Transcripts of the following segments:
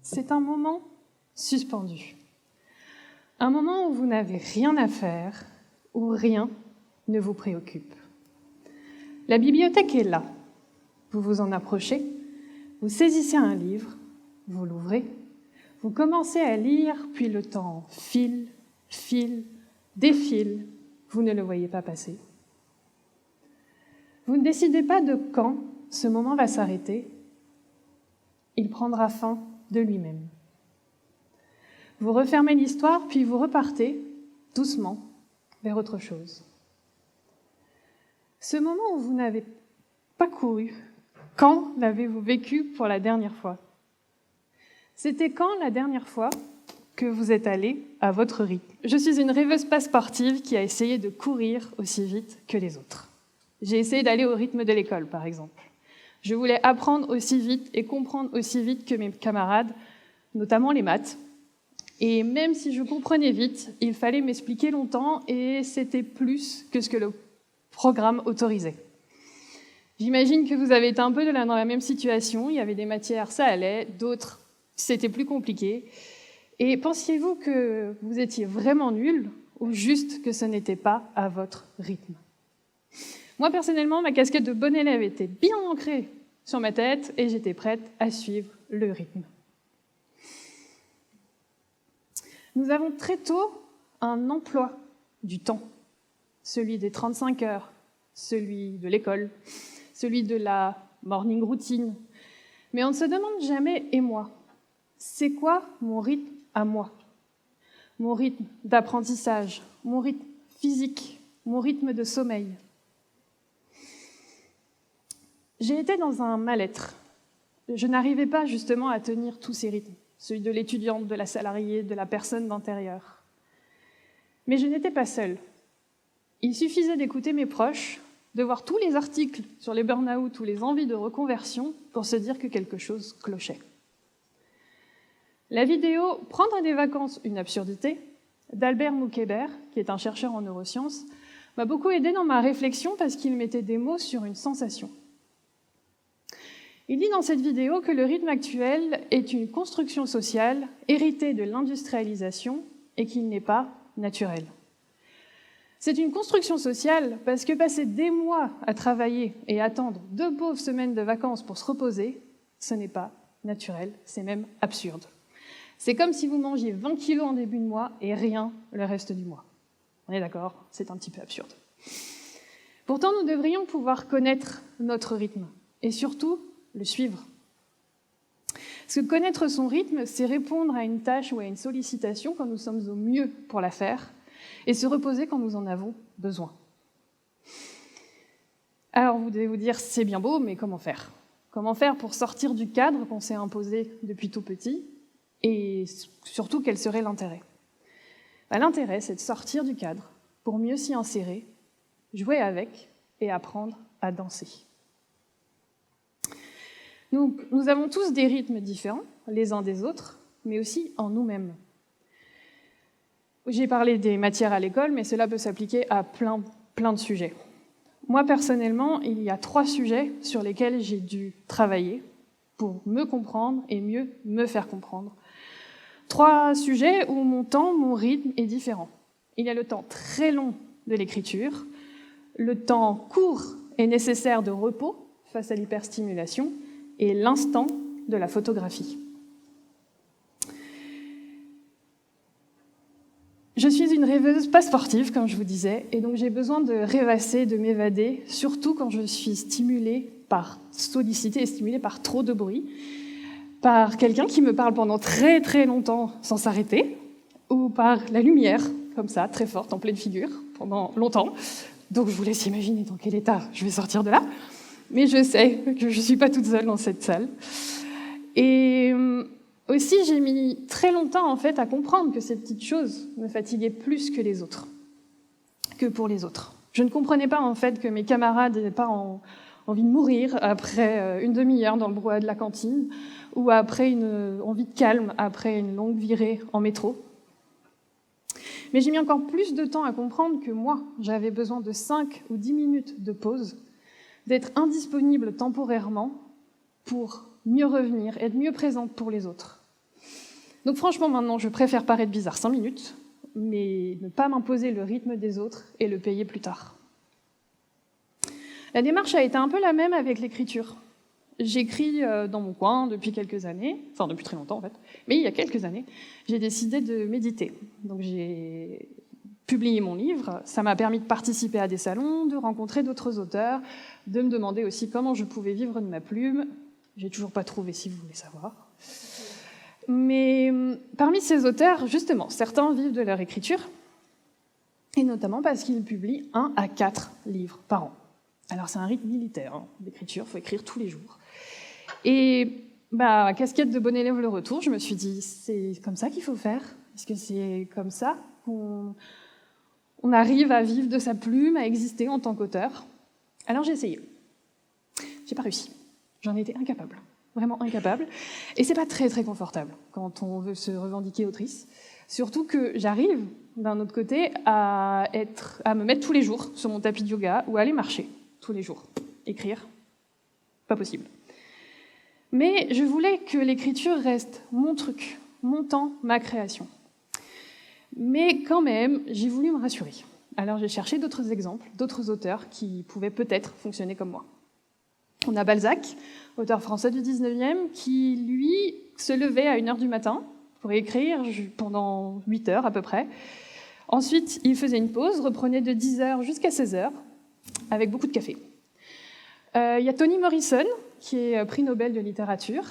c'est un moment suspendu. Un moment où vous n'avez rien à faire, où rien ne vous préoccupe. La bibliothèque est là. Vous vous en approchez, vous saisissez un livre, vous l'ouvrez, vous commencez à lire, puis le temps file, défile, vous ne le voyez pas passer. Vous ne décidez pas de quand ce moment va s'arrêter. Il prendra fin de lui-même. Vous refermez l'histoire, puis vous repartez, doucement, vers autre chose. Ce moment où vous n'avez pas couru, quand l'avez-vous vécu pour la dernière fois ? C'était quand la dernière fois que vous êtes allé à votre rythme ? Je suis une rêveuse pas sportive qui a essayé de courir aussi vite que les autres. J'ai essayé d'aller au rythme de l'école, par exemple. Je voulais apprendre aussi vite et comprendre aussi vite que mes camarades, notamment les maths. Et même si je comprenais vite, il fallait m'expliquer longtemps et c'était plus que ce que le programme autorisait. J'imagine que vous avez été un peu dans la même situation. Il y avait des matières, ça allait, d'autres, c'était plus compliqué. Et pensiez-vous que vous étiez vraiment nul ou juste que ce n'était pas à votre rythme ? Moi, personnellement, ma casquette de bon élève était bien ancrée sur ma tête et j'étais prête à suivre le rythme. Nous avons très tôt un emploi du temps, celui des 35 heures, celui de l'école, celui de la morning routine. Mais on ne se demande jamais « et moi ?» C'est quoi mon rythme à moi ? Mon rythme d'apprentissage, mon rythme physique, mon rythme de sommeil. J'ai été dans un mal-être. Je n'arrivais pas justement à tenir tous ces rythmes, celui de l'étudiante, de la salariée, de la personne d'intérieur. Mais je n'étais pas seule. Il suffisait d'écouter mes proches, de voir tous les articles sur les burn-out ou les envies de reconversion pour se dire que quelque chose clochait. La vidéo « Prendre des vacances, une absurdité » d'Albert Moukébert, qui est un chercheur en neurosciences, m'a beaucoup aidé dans ma réflexion parce qu'il mettait des mots sur une sensation. Il dit dans cette vidéo que le rythme actuel est une construction sociale héritée de l'industrialisation et qu'il n'est pas naturel. C'est une construction sociale parce que passer des mois à travailler et attendre 2 pauvres semaines de vacances pour se reposer, ce n'est pas naturel, c'est même absurde. C'est comme si vous mangiez 20 kilos en début de mois et rien le reste du mois. On est d'accord, c'est un petit peu absurde. Pourtant, nous devrions pouvoir connaître notre rythme et surtout le suivre. Parce que connaître son rythme, c'est répondre à une tâche ou à une sollicitation quand nous sommes au mieux pour la faire et se reposer quand nous en avons besoin. Alors vous devez vous dire, c'est bien beau, mais comment faire ? Comment faire pour sortir du cadre qu'on s'est imposé depuis tout petit ? Et surtout, quel serait l'intérêt ? L'intérêt, c'est de sortir du cadre pour mieux s'y insérer, jouer avec et apprendre à danser. Nous avons tous des rythmes différents, les uns des autres, mais aussi en nous-mêmes. J'ai parlé des matières à l'école, mais cela peut s'appliquer à plein de sujets. Moi, personnellement, il y a 3 sujets sur lesquels j'ai dû travailler pour me comprendre et mieux me faire comprendre. 3 sujets où mon temps, mon rythme est différent. Il y a le temps très long de l'écriture, le temps court et nécessaire de repos face à l'hyperstimulation, et l'instant de la photographie. Je suis une rêveuse pas sportive, comme je vous disais, et donc j'ai besoin de rêvasser, de m'évader, surtout quand je suis sollicitée et stimulée par trop de bruit, par quelqu'un qui me parle pendant très très longtemps sans s'arrêter, ou par la lumière, comme ça, très forte, en pleine figure, pendant longtemps. Donc je vous laisse imaginer dans quel état je vais sortir de là. Mais je sais que je ne suis pas toute seule dans cette salle. Et aussi, j'ai mis très longtemps en fait, à comprendre que ces petites choses me fatiguaient plus que les autres, que pour les autres. Je ne comprenais pas en fait que mes camarades n'avaient pas envie de mourir après une demi-heure dans le brouhaha de la cantine ou après une envie de calme après une longue virée en métro. Mais j'ai mis encore plus de temps à comprendre que moi, j'avais besoin de 5 ou 10 minutes de pause, d'être indisponible temporairement pour mieux revenir, être mieux présente pour les autres. Donc franchement, maintenant, je préfère paraître bizarre 5 minutes, mais ne pas m'imposer le rythme des autres et le payer plus tard. La démarche a été un peu la même avec l'écriture. J'écris dans mon coin depuis quelques années, enfin depuis très longtemps en fait, mais il y a quelques années, j'ai décidé de méditer. Donc j'ai publié mon livre, ça m'a permis de participer à des salons, de rencontrer d'autres auteurs, de me demander aussi comment je pouvais vivre de ma plume. J'ai toujours pas trouvé, si vous voulez savoir. Mais parmi ces auteurs, justement, certains vivent de leur écriture, et notamment parce qu'ils publient 1 à 4 livres par an. Alors c'est un rythme militaire d'écriture, il faut écrire tous les jours. Et casquette de bon élève le retour, je me suis dit, c'est comme ça qu'il faut faire? Est-ce que c'est comme ça qu'on arrive à vivre de sa plume, à exister en tant qu'auteur? Alors j'ai essayé. J'ai pas réussi. J'en étais incapable. Vraiment incapable. Et c'est pas très très confortable quand on veut se revendiquer autrice. Surtout que j'arrive, d'un autre côté, à me mettre tous les jours sur mon tapis de yoga ou à aller marcher tous les jours. Écrire, pas possible. Mais je voulais que l'écriture reste mon truc, mon temps, ma création. Mais quand même, j'ai voulu me rassurer. Alors j'ai cherché d'autres exemples, d'autres auteurs qui pouvaient peut-être fonctionner comme moi. On a Balzac, auteur français du 19e, qui, lui, se levait à 1h du matin pour écrire pendant 8 heures à peu près. Ensuite, il faisait une pause, reprenait de 10h jusqu'à 16h, avec beaucoup de café. Il y a Toni Morrison, qui est prix Nobel de littérature,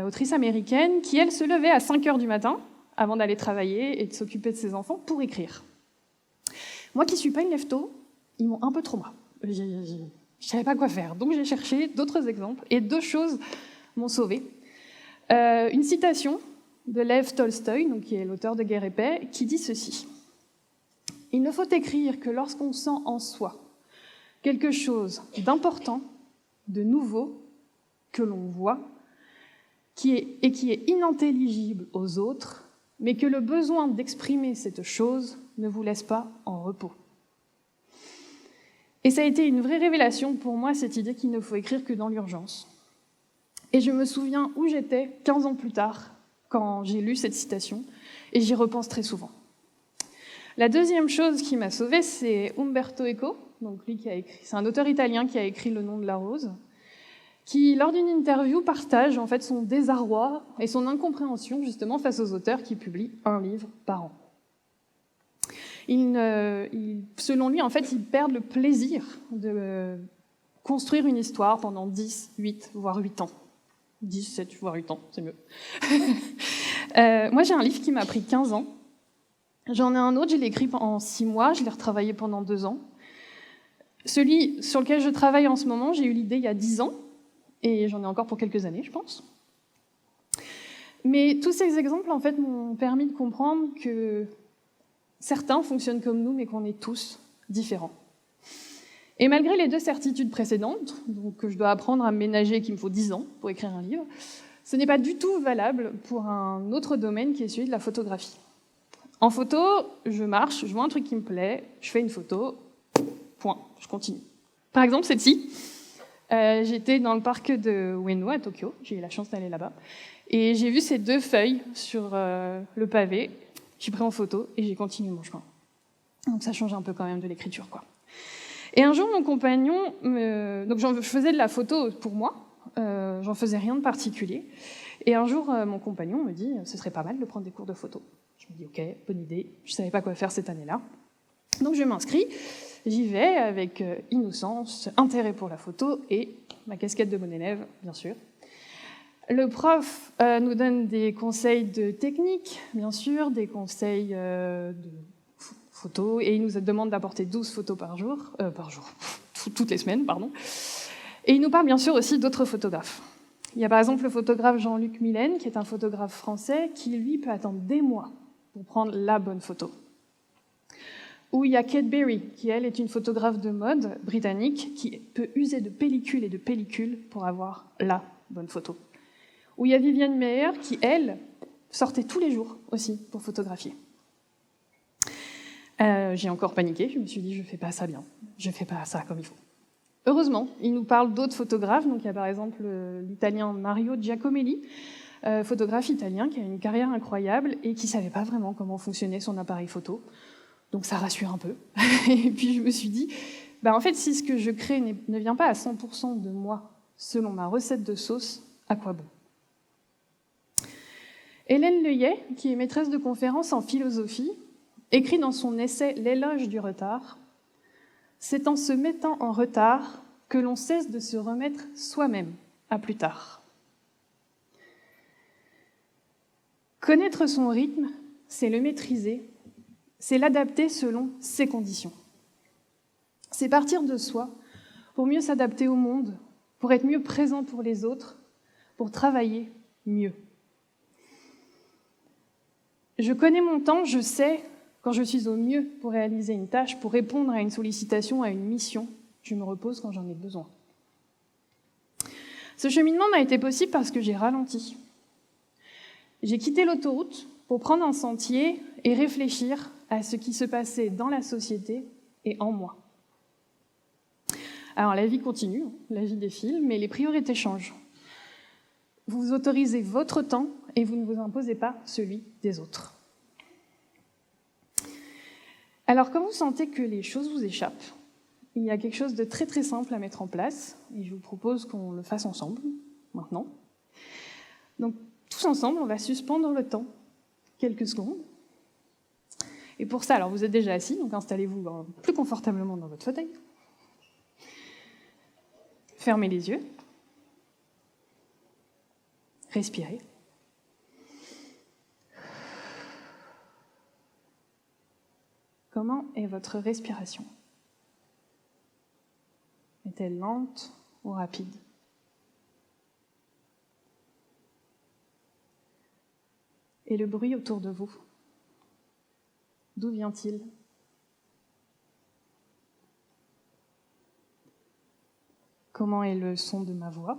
autrice américaine, qui, elle, se levait à 5h du matin, avant d'aller travailler et de s'occuper de ses enfants, pour écrire. Moi qui ne suis pas une lève-tôt, ils m'ont un peu trauma. Je ne savais pas quoi faire. Donc j'ai cherché d'autres exemples, et 2 choses m'ont sauvée. Une citation de Lev Tolstoï, donc, qui est l'auteur de Guerre et Paix, qui dit ceci. « Il ne faut écrire que lorsqu'on sent en soi quelque chose d'important, de nouveau, que l'on voit, qui est inintelligible aux autres, mais que le besoin d'exprimer cette chose ne vous laisse pas en repos. » Et ça a été une vraie révélation pour moi, cette idée qu'il ne faut écrire que dans l'urgence. Et je me souviens où j'étais 15 ans plus tard, quand j'ai lu cette citation, et j'y repense très souvent. La deuxième chose qui m'a sauvée, c'est Umberto Eco, donc lui c'est un auteur italien qui a écrit Le nom de la rose, qui, lors d'une interview, partage en fait son désarroi et son incompréhension justement face aux auteurs qui publient 1 livre par an. Selon lui, en fait, ils perdent le plaisir de construire une histoire pendant 10, 8, voire 8 ans. 10, 7, voire 8 ans, c'est mieux. Moi, j'ai un livre qui m'a pris 15 ans. J'en ai un autre, je l'ai écrit en 6 mois, je l'ai retravaillé pendant 2 ans. Celui sur lequel je travaille en ce moment, j'ai eu l'idée il y a 10 ans, et j'en ai encore pour quelques années, je pense. Mais tous ces exemples, en fait, m'ont permis de comprendre que certains fonctionnent comme nous, mais qu'on est tous différents. Et malgré les 2 certitudes précédentes, donc que je dois apprendre à me ménager, qu'il me faut 10 ans pour écrire un livre, ce n'est pas du tout valable pour un autre domaine qui est celui de la photographie. En photo, je marche, je vois un truc qui me plaît, je fais une photo, point, je continue. Par exemple, celle-ci, j'étais dans le parc de Ueno à Tokyo, j'ai eu la chance d'aller là-bas, et j'ai vu ces 2 feuilles sur le pavé, j'ai pris en photo et j'ai continué mon chemin. Donc ça change un peu quand même de l'écriture, quoi. Et un jour, mon compagnon, donc je faisais de la photo pour moi, j'en faisais rien de particulier, et un jour, mon compagnon me dit « ce serait pas mal de prendre des cours de photo ». Je me dis « ok, bonne idée », je savais pas quoi faire cette année-là. Donc je m'inscris, j'y vais avec innocence, intérêt pour la photo et ma casquette de bon élève, bien sûr. Le prof nous donne des conseils de technique, bien sûr, des conseils de photos, et il nous demande d'apporter 12 photos par jour, toutes les semaines, pardon. Et il nous parle bien sûr aussi d'autres photographes. Il y a par exemple le photographe Jean-Luc Millen, qui est un photographe français, qui lui peut attendre des mois pour prendre la bonne photo. Ou il y a Kate Berry, qui elle est une photographe de mode britannique, qui peut user de pellicule et de pellicule pour avoir la bonne photo. Ou il y a Viviane Meyer, qui elle sortait tous les jours aussi pour photographier. J'ai encore paniqué, je me suis dit je fais pas ça bien, je fais pas ça comme il faut. Heureusement, il nous parle d'autres photographes, donc il y a par exemple l'italien Mario Giacomelli, photographe italien qui a une carrière incroyable et qui ne savait pas vraiment comment fonctionnait son appareil photo. Donc ça rassure un peu. Et puis je me suis dit, en fait, si ce que je crée ne vient pas à 100% de moi, selon ma recette de sauce, à quoi bon ? Hélène Leuillet, qui est maîtresse de conférences en philosophie, écrit dans son essai « L'éloge du retard », « C'est en se mettant en retard que l'on cesse de se remettre soi-même à plus tard. » Connaître son rythme, c'est le maîtriser, c'est l'adapter selon ses conditions. C'est partir de soi pour mieux s'adapter au monde, pour être mieux présent pour les autres, pour travailler mieux. Je connais mon temps, je sais quand je suis au mieux pour réaliser une tâche, pour répondre à une sollicitation, à une mission. Je me repose quand j'en ai besoin. Ce cheminement m'a été possible parce que j'ai ralenti. J'ai quitté l'autoroute pour prendre un sentier et réfléchir à ce qui se passait dans la société et en moi. Alors la vie continue, la vie défile, mais les priorités changent. Vous autorisez votre temps et vous ne vous imposez pas celui des autres. Alors quand vous sentez que les choses vous échappent, il y a quelque chose de très très simple à mettre en place, et je vous propose qu'on le fasse ensemble, maintenant. Donc tous ensemble, on va suspendre le temps, quelques secondes. Et pour ça, alors vous êtes déjà assis, donc installez-vous plus confortablement dans votre fauteuil. Fermez les yeux. Respirez. Comment est votre respiration ? Est-elle lente ou rapide ? Et le bruit autour de vous, d'où vient-il ? Comment est le son de ma voix ?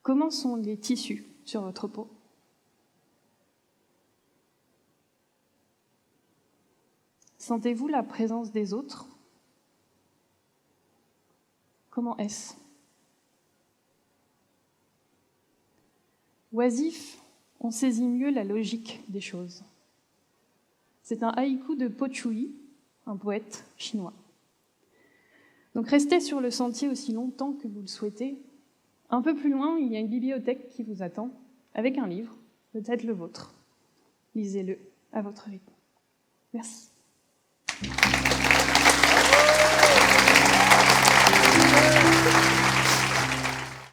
Comment sont les tissus sur votre peau ? Sentez-vous la présence des autres ? Comment est-ce ? Oisif, on saisit mieux la logique des choses. C'est un haïku de Po Chui, un poète chinois. Donc restez sur le sentier aussi longtemps que vous le souhaitez. Un peu plus loin, il y a une bibliothèque qui vous attend, avec un livre, peut-être le vôtre. Lisez-le à votre rythme. Merci.